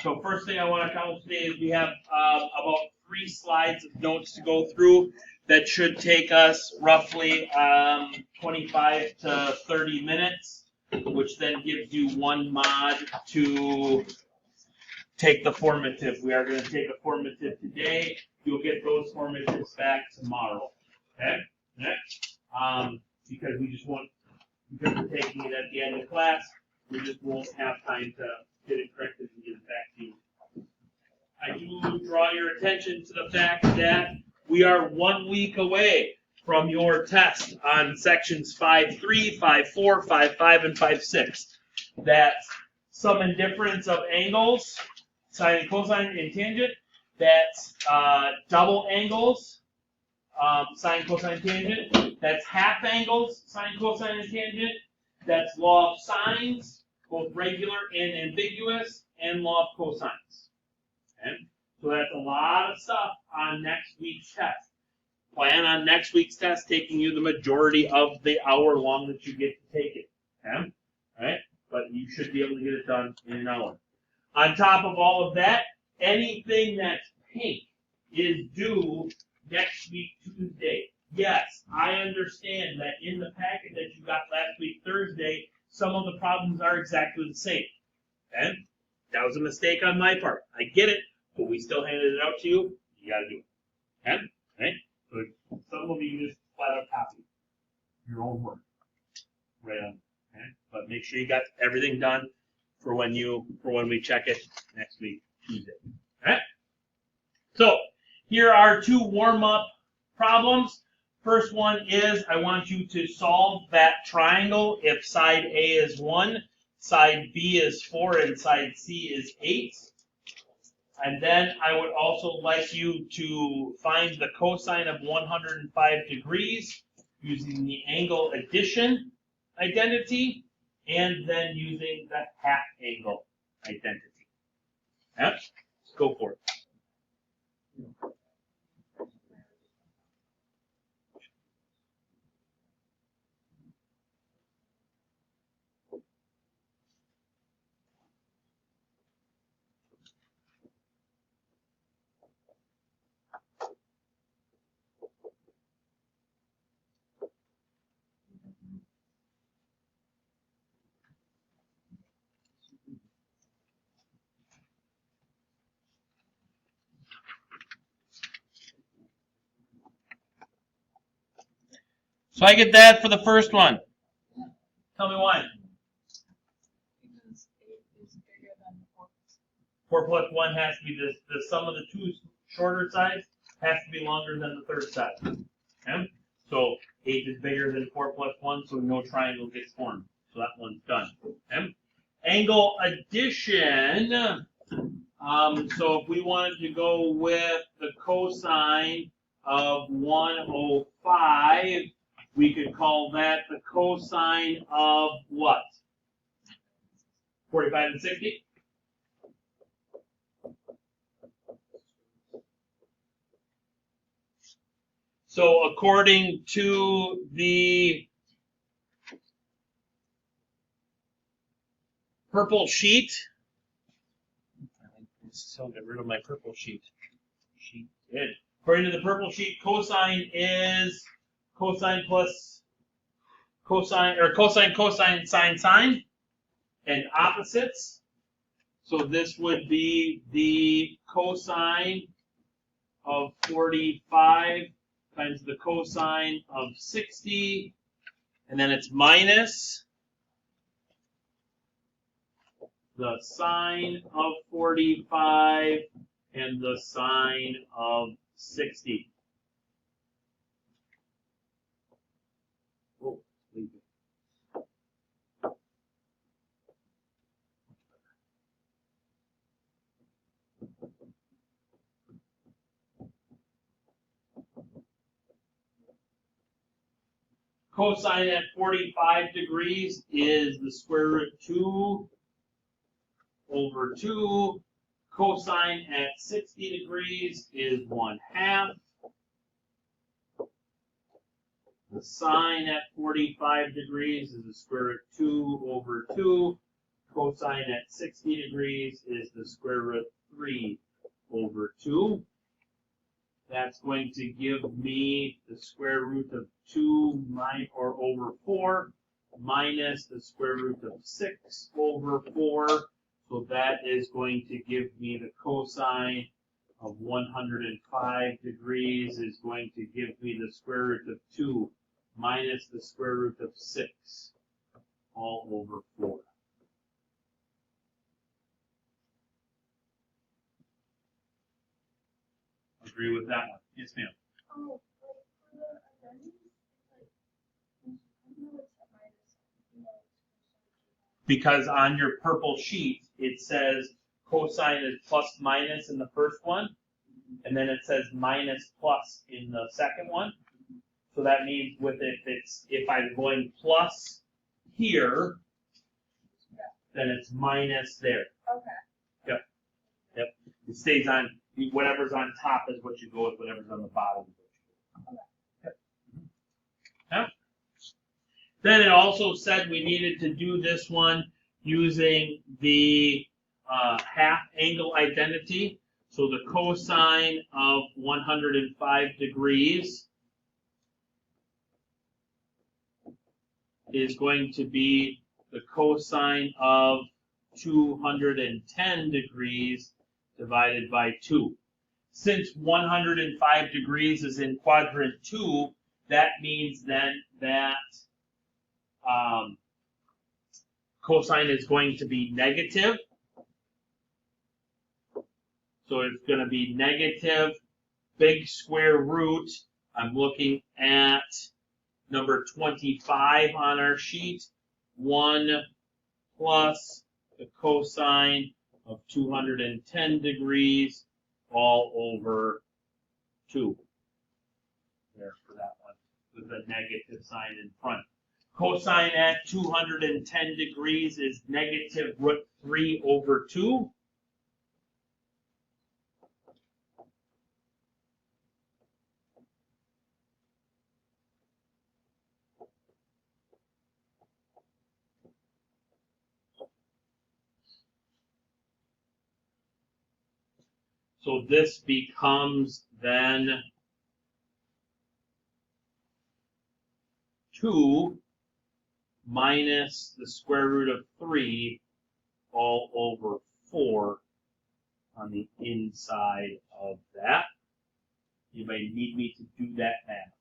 So first thing I want to cover today is we have about 3 slides of notes to go through that should take us roughly 25 to 30 minutes, which then gives you 1 mod to take the formative. We are going to take a formative today. You'll get those formatives back tomorrow. Okay? Because we just want, because we're taking it at the end of class, we just won't have time to get it corrected and get it back to you. I do draw your attention to the fact that we are 1 week away from your test on sections 5.3, 5.4, 5.5, and 5.6. That's sum and difference of angles, sine and cosine and tangent. That's double angles, sine, cosine, tangent. That's half angles, sine, cosine, and tangent. That's law of sines, both regular and ambiguous, and law of cosines. Okay? So that's a lot of stuff on next week's test. Plan on next week's test taking you the majority of the hour long that you get to take it. Okay? All right? But you should be able to get it done in an hour. On top of all of that, anything that's pink is due next week, Tuesday. Yes, I understand that in the packet that you got last week, Thursday, some of the problems are exactly the same. Okay? That was a mistake on my part. I get it, but we still handed it out to you. You got to do it. Okay? Right? So some of you just flat out copy your own work. Right on. Okay? But make sure you got everything done for when we check it next week, Tuesday. Okay? So here are 2 warm-up problems. First one is I want you to solve that triangle if side A is 1, side B is 4, and side C is 8. And then I would also like you to find the cosine of 105 degrees using the angle addition identity and then using the half angle identity. Yeah? Let's go for it. So I get that for the first one. Tell me why. Because 8 is bigger than 4. 4 plus 1 has to be the sum of the 2 shorter sides has to be longer than the third side. Okay? So 8 is bigger than 4 plus 1, so no triangle gets formed. So that one's done. Okay? Angle addition. So if we wanted to go with the cosine of 105, we could call that the cosine of what? 45 and 60? So according to the purple sheet, I'll get rid of my purple sheet. According to the purple sheet, cosine is cosine plus cosine, or cosine, cosine, sine, sine, and opposites. So this would be the cosine of 45 times the cosine of 60, and then it's minus the sine of 45 and the sine of 60. Oh, leave it. Cosine at 45 degrees is the square root 2 over 2. Cosine at 60 degrees is 1/2. The sine at 45 degrees is the square root 2 over 2. cosine at 60 degrees is the square root 3 over 2. That's going to give me the square root of 2 over 4 minus the square root of 6 over 4. So that is going to give me the cosine of 105 degrees is going to give me the square root of 2 minus the square root of 6 all over 4. Agree with that one? Yes, ma'am. Oh, like for the addendums, it's like, I know it's a minus, you know, it's Because on your purple sheet, it says cosine is plus minus in the first one, and then it says minus plus in the second one. So that means with it, if I'm going plus here, then it's minus there. okay. Yep. It stays on, whatever's on top is what you go with, whatever's on the bottom is what you go with. Yep. Then it also said we needed to do this one using the half angle identity. So the cosine of 105 degrees is going to be the cosine of 210 degrees divided by 2. Since 105 degrees is in quadrant 2, that means then that cosine is going to be negative. So it's going to be negative big square root. I'm looking at number 25 on our sheet. 1 plus the cosine of 210 degrees all over 2. There for that one, with a negative sign in front. Cosine at 210 degrees is negative root 3 over 2. So this becomes then 2 minus the square root of 3 all over 4 on the inside of that. You may need me to do that math.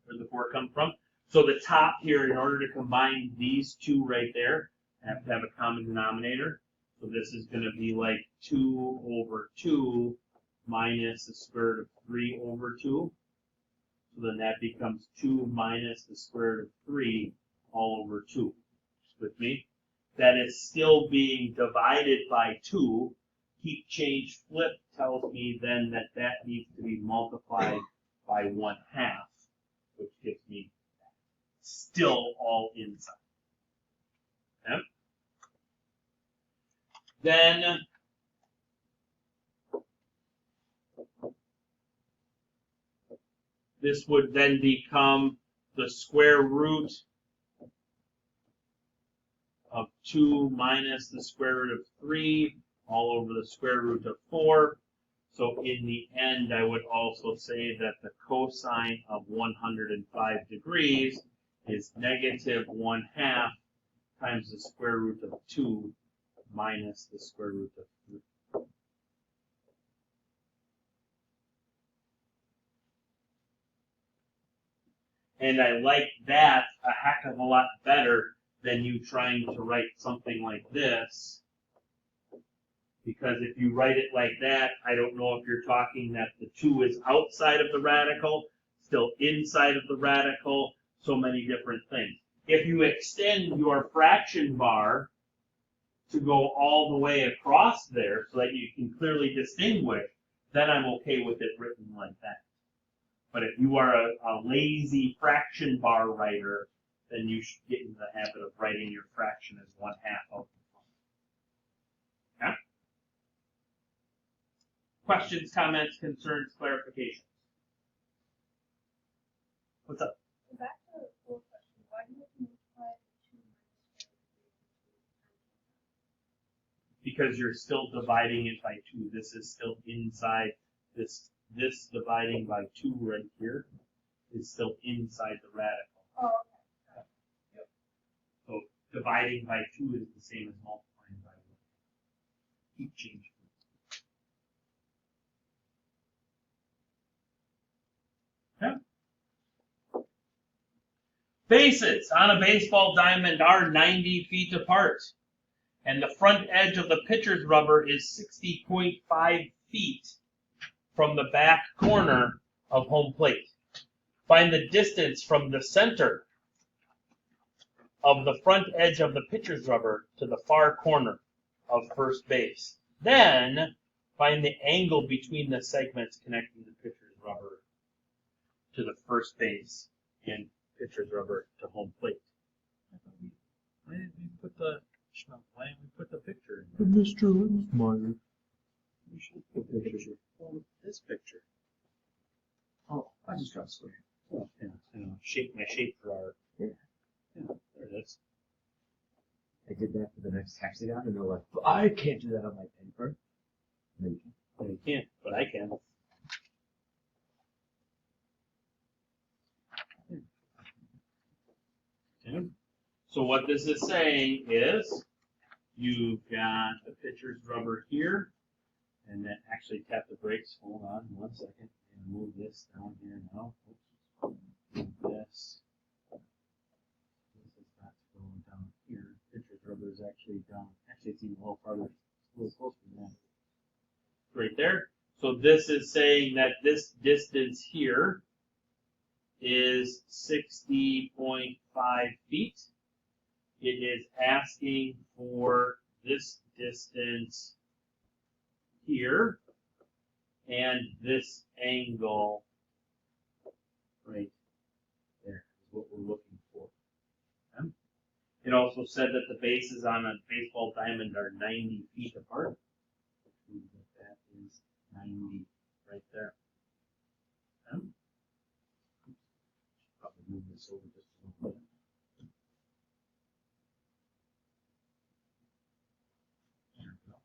Where'd the 4 come from? So the top here, in order to combine these two right there, I have to have a common denominator. So this is going to be like 2 over 2 minus the square root of 3 over 2. So then that becomes 2 minus the square root of 3 all over 2. With me? That is still being divided by 2. Keep change flip tells me then that that needs to be multiplied by 1/2, which gives me still all inside. Okay? Then this would then become the square root of 2 minus the square root of 3 all over the square root of 4. So in the end, I would also say that the cosine of 105 degrees is negative 1/2 times the square root of 2 minus the square root of 3. And I like that a heck of a lot better than you trying to write something like this. Because if you write it like that, I don't know if you're talking that the 2 is outside of the radical, still inside of the radical, so many different things. If you extend your fraction bar to go all the way across there so that you can clearly distinguish, then I'm okay with it written like that. But if you are a lazy fraction bar writer, then you should get into the habit of writing your fraction as 1/2 of the front. Okay? Questions, comments, concerns, clarifications? What's up? Back to the full question, why do you have to multiply because you're still dividing it by 2. This is still inside this dividing by 2 right here is still inside the radical. Oh, okay. Yep. So dividing by 2 is the same as multiplying by 1. Keep changing. Okay. Bases on a baseball diamond are 90 feet apart, and the front edge of the pitcher's rubber is 60.5 feet from the back corner of home plate. Find the distance from the center of the front edge of the pitcher's rubber to the far corner of first base. Then find the angle between the segments connecting the pitcher's rubber to the first base and pitcher's rubber to home plate. Why didn't we put the picture in there? Mr. Linsmeyer. We should put the picture. Well, this picture. Oh, I just got square. Oh, yeah, shape my shape drawer. Yeah. Yeah, there it is. I did that for the next hexagon, and they're like, I can't do that on my paper. No, you can. Well, you can't, but I can. Okay. So what this is saying is you've got the pitcher's rubber here, and then actually tap the brakes. Hold on 1 second, and move this down here now. Oops. Move this. This is not going down here. Pitcher's rubber is actually down. Actually, it's even a little farther, a little closer than that. Right there. So this is saying that this distance here is 60.5 feet. It is asking for this distance here and this angle right there is what we're looking for. Okay. It also said that the bases on a baseball diamond are 90 feet apart, which means that is 90 right there. Okay. Probably move this over just a little bit. There we go.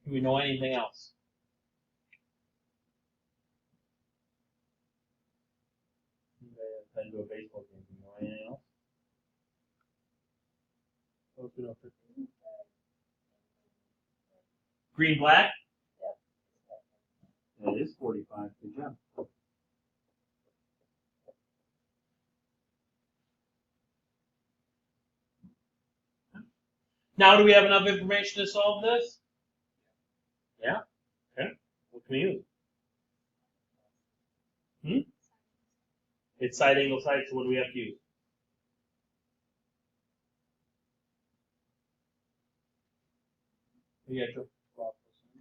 Do we know anything else? Been to a baseball game. Do you know anything else? Green, black? Yeah. It is 45. Good job. Now, do we have enough information to solve this? Yeah? Okay. What can we use? It's side angle side, so what do we have to use?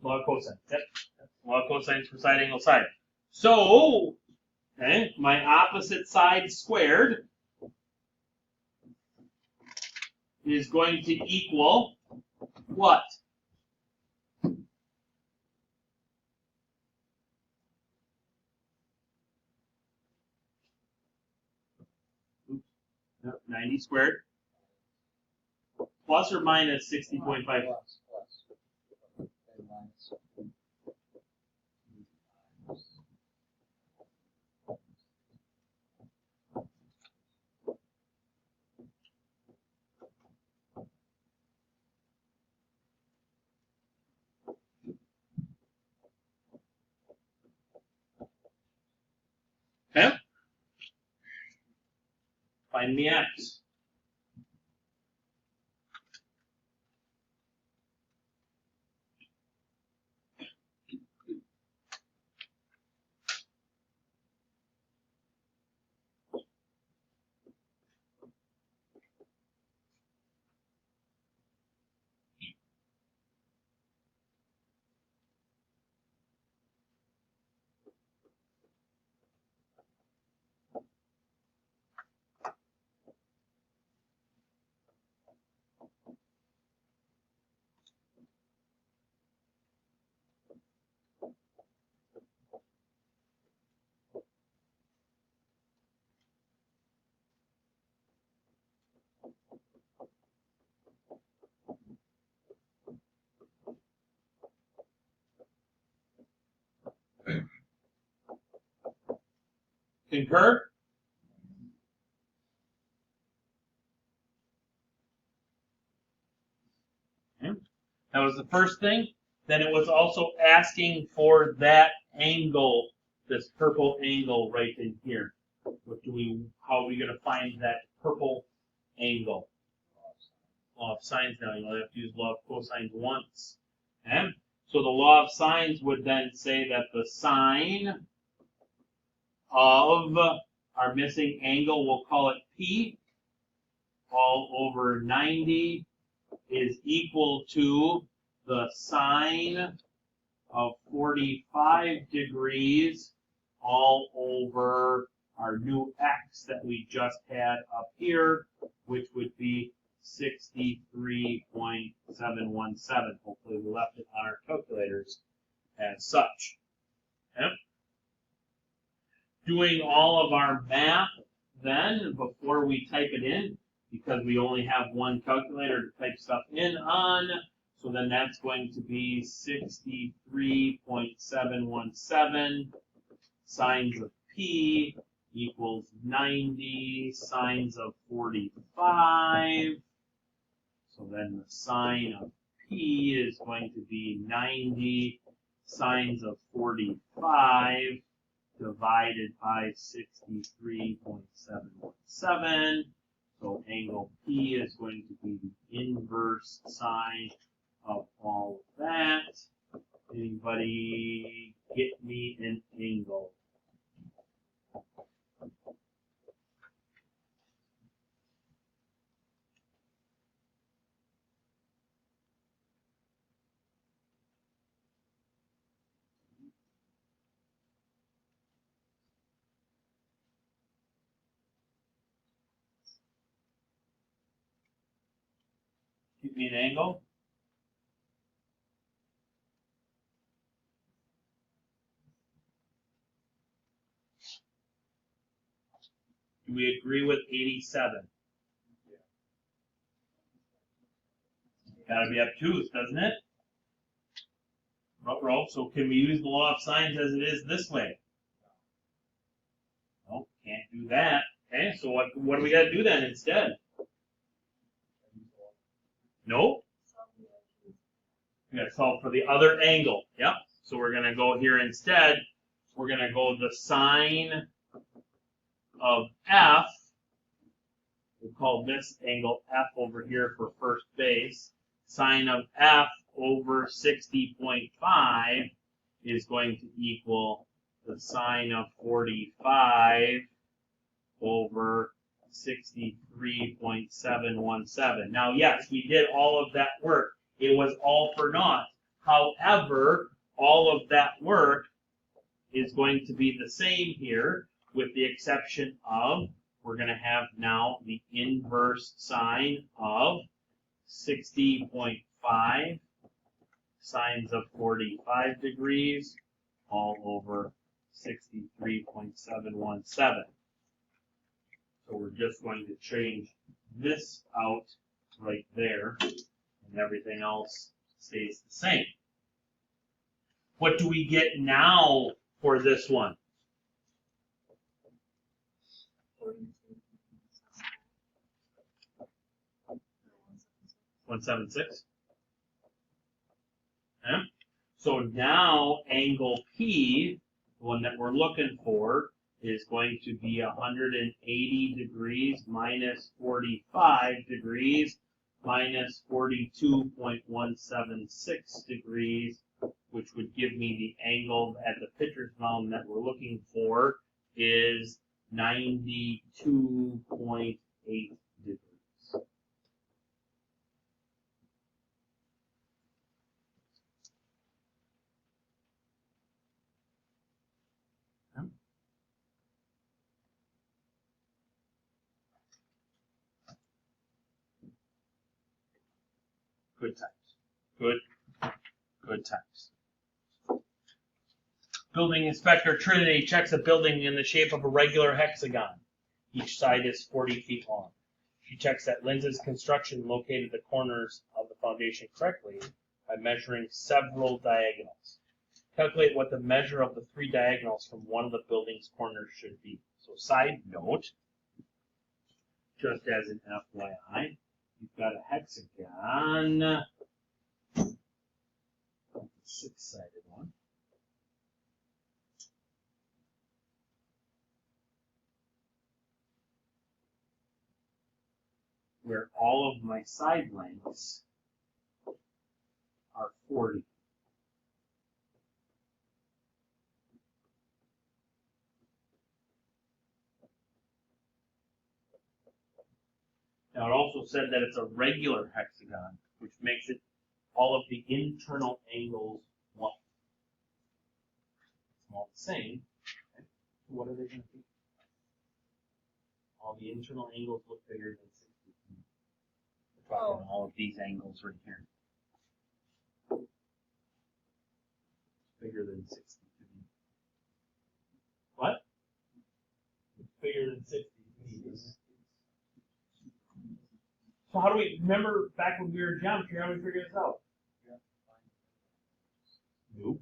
Log cosine. Yep. Log cosines for side angle side. So, okay, my opposite side squared is going to equal what? Oops. No, 90 squared plus or minus 60.5. Plus. And minus. Okay. Find the x. Concur? Okay. That was the first thing. Then it was also asking for that angle, this purple angle right in here. How are we going to find that purple angle? Law of sines now. You'll have to use law of cosines once. Okay? So the law of sines would then say that the sine of our missing angle, we'll call it P, all over 90 is equal to the sine of 45 degrees all over our new x that we just had up here, which would be 63.717. Hopefully we left it on our calculators as such. Okay? Doing all of our math then before we type it in, because we only have one calculator to type stuff in on, so then that's going to be 63.717 sines of P equals 90 sines of 45. So then the sine of P is going to be 90 sines of 45 divided by 63.717. So angle P is going to be the inverse sine of all of that. Anybody get me an angle? Give me an angle. Do we agree with 87? Gotta be obtuse, doesn't it? Ruh-roh. So can we use the law of sines as it is this way? No, can't do that. Okay, so what do we gotta do then instead? No? We gotta solve for the other angle. Yep. So we're gonna go here instead. We're gonna go the sine of F. We'll call this angle F over here for first base. Sine of F over 60.5 is going to equal the sine of 45 over 63.717. Now, yes, we did all of that work. It was all for naught. However, all of that work is going to be the same here, with the exception of we're going to have now the inverse sine of 60.5 sines of 45 degrees all over 63.717. So we're just going to change this out right there, and everything else stays the same. What do we get now for this one? 176. Okay. So now angle P, the one that we're looking for, is going to be 180 degrees minus 45 degrees minus 42.176 degrees, which would give me the angle at the pitcher's mound that we're looking for is 92.8 degrees. Good times. Good times. Building inspector Trinity checks a building in the shape of a regular hexagon. Each side is 40 feet long. She checks that Linz's construction located the corners of the foundation correctly by measuring several diagonals. calculate what the measure of the three diagonals from one of the building's corners should be. So side note, just as an FYI, you've got a hexagon, a six-sided one. Where all of my side lengths are 40. Now it also said that it's a regular hexagon, which makes it all of the internal angles 1. It's all the same. Okay. What are they going to be? All the internal angles look bigger than 60. We're talking all of these angles right here. Bigger than 60 to me. What? It's bigger than 60 to me. So how do we, remember back when we were in geometry, how do we figure this out? Nope.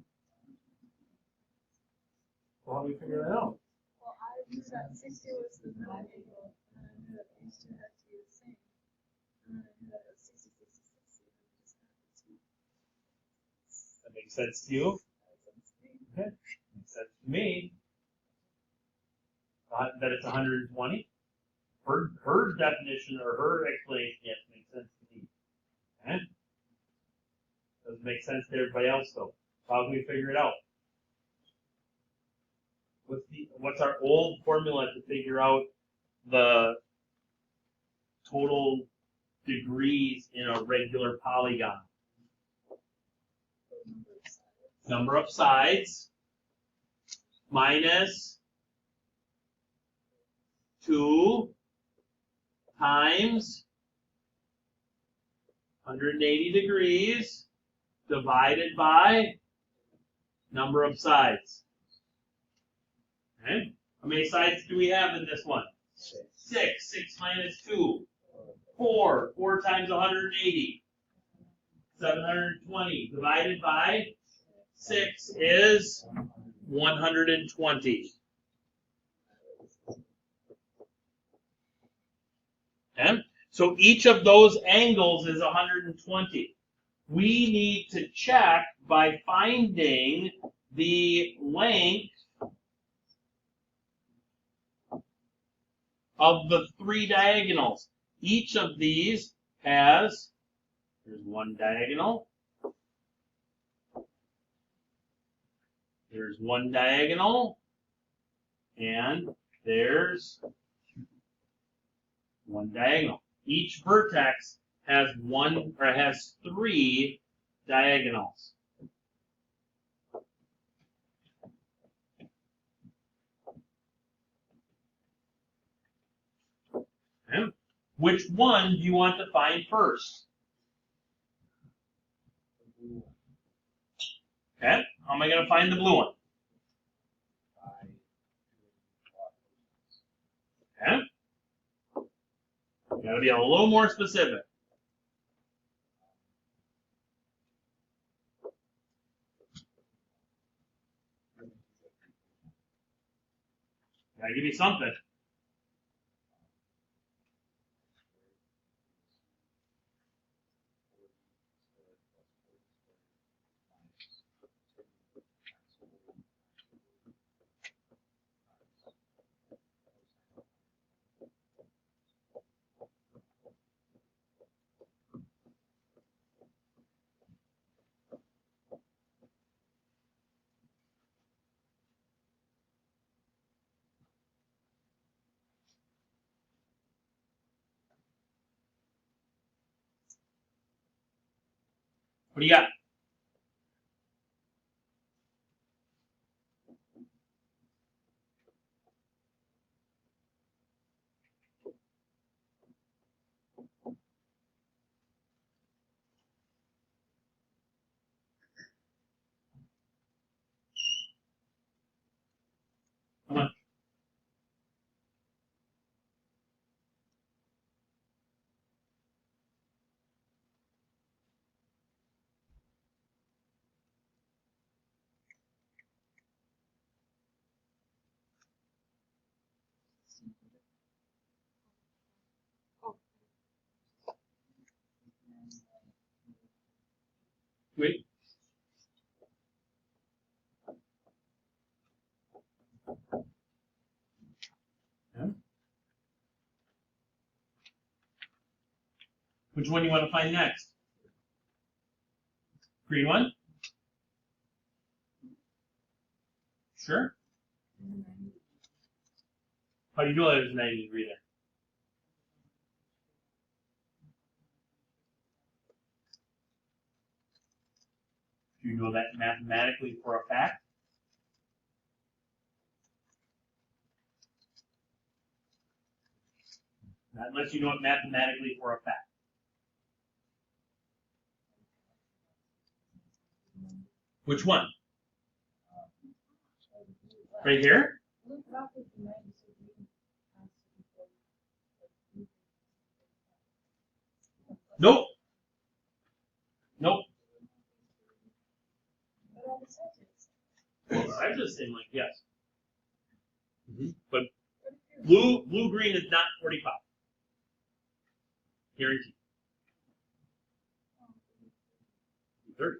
So how do we figure that out? Well, I knew that 60 was the right angle, and I knew that these two had to be the same. And I knew that it was 60, 60, 60, and I just had the two. That makes sense to you? Okay. Makes sense to me. That it's 120. Her definition or her explanation, yes, makes sense to me. Okay? Doesn't make sense to everybody else though. How do we figure it out? What's our old formula to figure out the total degrees in a regular polygon? Number of sides minus 2 times 180 degrees divided by number of sides. Okay? How many sides do we have in this one? 6. 6 minus 2. 4. 4 times 180. 720 divided by 6 is 120. Okay? So each of those angles is 120. We need to check by finding the length of the three diagonals. Each of these has, there's one diagonal, there's one diagonal, and there's one diagonal. Each vertex has has 3 diagonals. Okay. Which one do you want to find first? Okay, how am I going to find the blue one? Okay. Got to be a little more specific. Got to give you something. What do you got? Come on. Which one do you want to find next? Green one? Sure. How do you know there's a 90 degree there? Do you know that mathematically for a fact? That lets you know it mathematically for a fact. Which one? Right here? Look up at the 90, so green has to be 45. Nope. Nope. But all the sentence. I'm just saying, like, yes. But But if you're blue-green is not 45. Guaranteed. 30.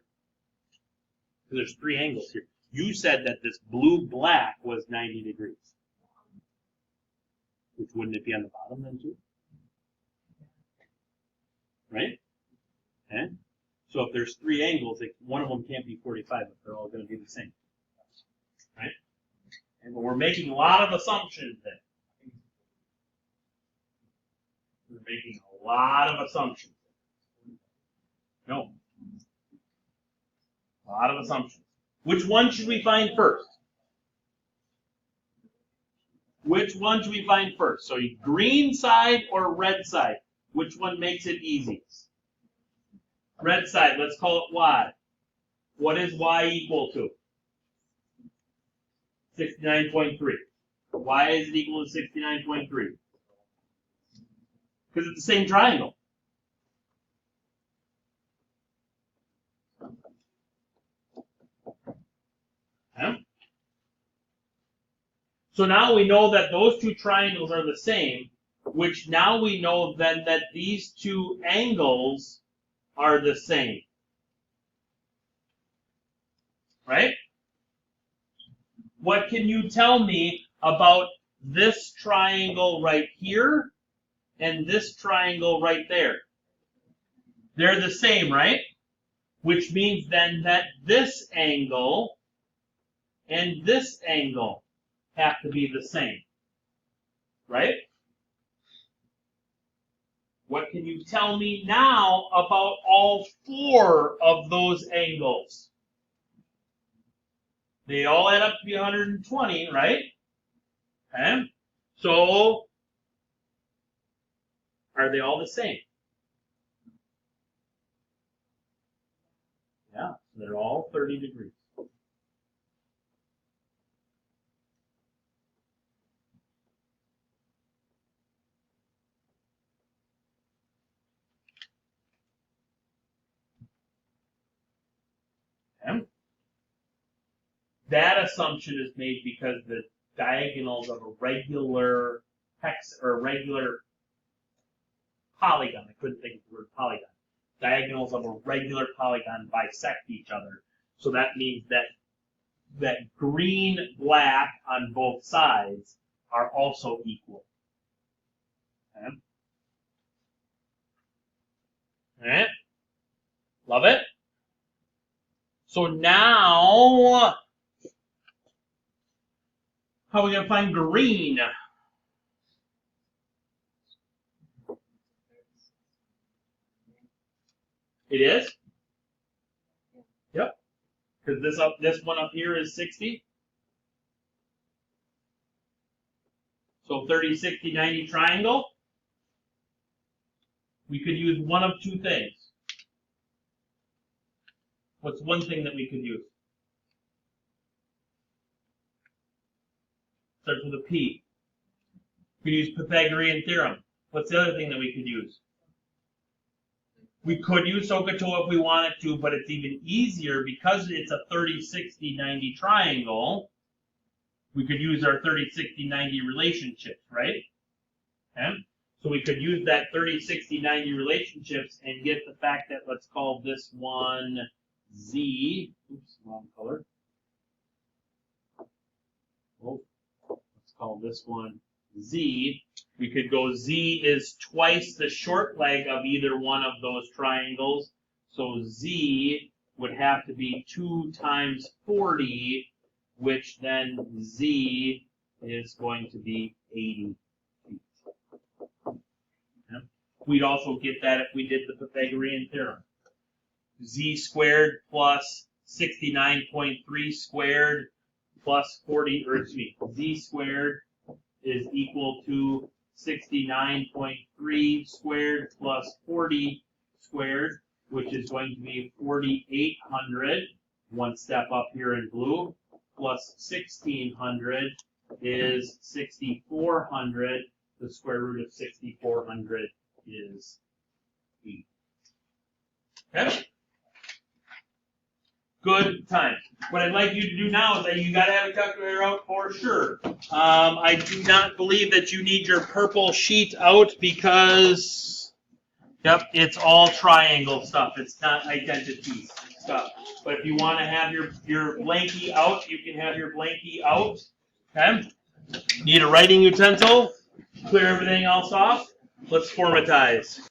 Because there's 3 angles here. You said that this blue-black was 90 degrees. Which wouldn't it be on the bottom then too? Right? Okay? So if there's 3 angles, one of them can't be 45 if they're all going to be the same. Right? And we're making a lot of assumptions there. We're making a lot of assumptions. No. A lot of assumptions. Which one should we find first? Which one should we find first? So green side or red side? Which one makes it easiest? Red side, let's call it y. What is y equal to? 69.3. Why is it equal to 69.3? Because it's the same triangle. Okay. So now we know that those 2 triangles are the same, which now we know then that these 2 angles are the same. Right? What can you tell me about this triangle right here and this triangle right there? They're the same, right? Which means then that this angle and this angle have to be the same. Right? What can you tell me now about all 4 of those angles? They all add up to be 120, right? Okay. So, are they all the same? Yeah, they're all 30 degrees. Okay. That assumption is made because the diagonals of a regular hex or regular polygon, I couldn't think of the word polygon. Diagonals of a regular polygon bisect each other. So that means that green, black on both sides are also equal. Okay. Alright? Love it? So now, how are we going to find green? It is? Yep. Because this one up here is 60. So 30, 60, 90 triangle. We could use one of 2 things. What's one thing that we could use? Starts with a P. We could use Pythagorean theorem. What's the other thing that we could use? We could use SOHCAHTOA if we wanted to, but it's even easier because it's a 30, 60, 90 triangle. We could use our 30, 60, 90 relationships, right? Okay? So we could use that 30, 60, 90 relationships and get the fact that let's call this one Z. Oops, wrong color. Oh, let's call this one Z, we could go Z is twice the short leg of either one of those triangles. So Z would have to be 2 times 40, which then Z is going to be 80 feet. Okay. We'd also get that if we did the Pythagorean theorem. Z squared plus 69.3 squared plus 40, or excuse me, Z squared is equal to 69.3 squared plus 40 squared, which is going to be 4,800, one step up here in blue, plus 1,600 is 6,400. The square root of 6,400 is 8. Okay? Good time. What I'd like you to do now is that you got to have a calculator out for sure. I do not believe that you need your purple sheet out because, yep, it's all triangle stuff. It's not identity stuff. But if you want to have your blankie out, you can have your blankie out. Okay? Need a writing utensil. Clear everything else off. Let's formatize.